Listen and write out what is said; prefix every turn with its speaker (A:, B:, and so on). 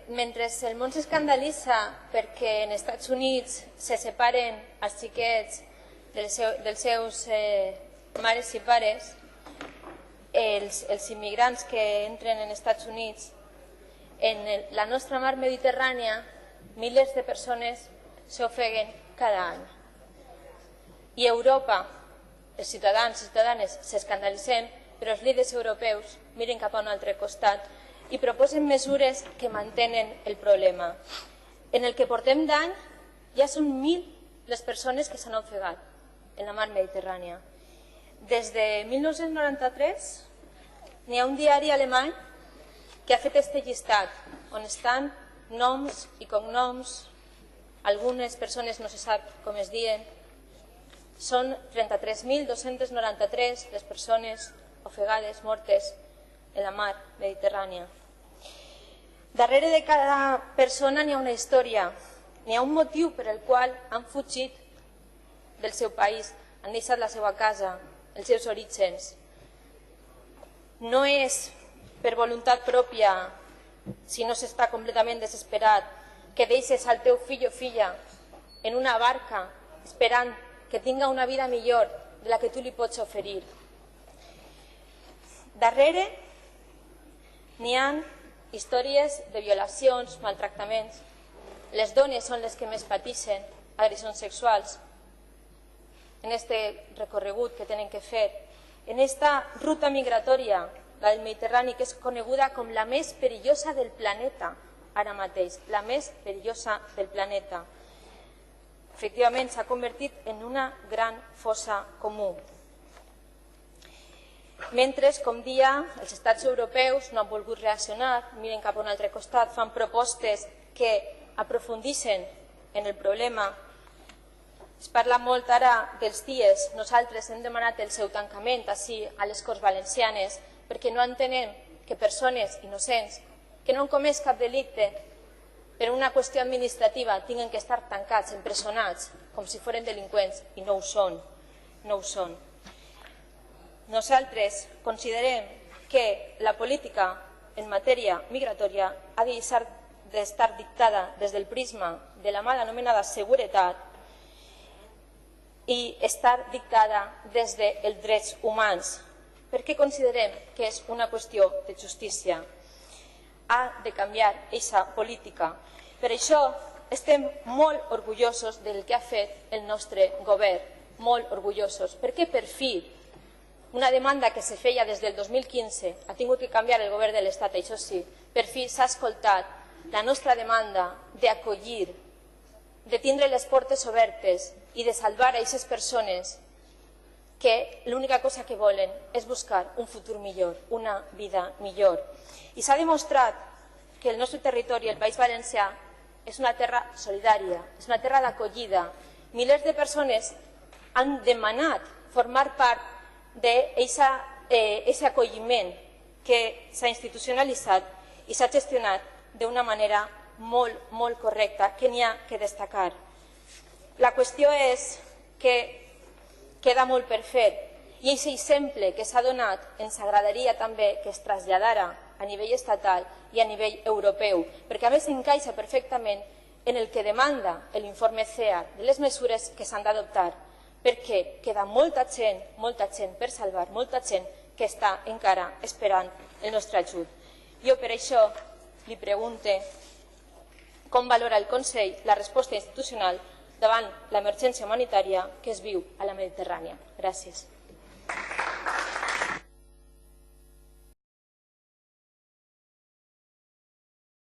A: mentre el món s'escandalitza perquè en Estats Units se separen els xiquets dels seus mares i pares, els immigrants que entren en Estats Units, en la nostra mar Mediterrània, milers de persones s'ofeguen cada any. I a Europa, els ciutadans i ciutadanes s'escandalitzem, però els líders europeus miren cap a un altre costat i proposen mesures que mantenen el problema. En el que portem d'any ja són 1.000 les persones que s'han ofegat en la mar Mediterrània. Des de 1993 n'hi ha un diari alemany que ha fet este llistat on estan noms i cognoms, algunes persones no se sap com es diuen. Són 33.293 les persones ofegades, mortes en la mar Mediterrània. Darrere de cada persona n'hi ha una història, n'hi ha un motiu per el qual han fugit del seu país, han deixat la seva casa, els seus orígens. No és per voluntat pròpia, si no s'està completament desesperat, que deixes al teu fill o filla en una barca esperant que tinga una vida millor de la que tu li pots oferir. Darrere n'hi ha històries de violacions, maltractaments. Les dones són les que més pateixen agressions sexuals en aquest recorregut que tenen que fer. En aquesta ruta migratòria, la del Mediterrani, que és coneguda com la més perillosa del planeta ara mateix, la més perillosa del planeta. Efectivament, s'ha convertit en una gran fossa comú. Mentre, com dia, els estats europeus no han volgut reaccionar, miren cap a un altre costat, fan propostes que aprofundixen en el problema. Es parla molt ara dels CIEs. Nosaltres hem demanat el seu tancament així a les Corts Valencianes perquè no entenem que persones innocents que no han comès cap delicte per una qüestió administrativa tinguin que estar tancats, empresonats, com si foren delinqüents, i no ho són. No ho són. Nosaltres considerem que la política en matèria migratòria ha de deixar d'estar dictada des del prisma de la mal anomenada seguretat i estar dictada des dels drets humans, perquè considerem que és una qüestió de justícia. Ha de canviar aquesta política. Per això estem molt orgullosos del que ha fet el nostre govern, molt orgullosos, perquè per fi una demanda que se feia des del 2015 ha tingut que canviar el govern de l'Estat, això sí, per fi s'ha escoltat la nostra demanda d'acollir, de tindre les portes obertes i de salvar a aquestes persones que l'única cosa que volen és buscar un futur millor, una vida millor. I s'ha demostrat que el nostre territori, el País Valencià, és una terra solidària, és una terra d'acollida. Milers de persones han demanat formar part d'aquest acolliment que s'ha institucionalitzat i s'ha gestionat d'una manera molt correcta, que n'hi ha que destacar. La qüestió és que queda molt per fer i aquest exemple que s'ha donat ens agradaria també que es traslladara a nivell estatal i a nivell europeu, perquè a més encaixa perfectament en el que demanda l'informe CEA de les mesures que s'han d'adoptar, perquè queda molta gent per salvar, molta gent que està encara esperant el nostre ajut. Jo per això li pregunte com valora el Consell la resposta institucional davant l'emergència humanitària que es viu a la Mediterrània. Gràcies.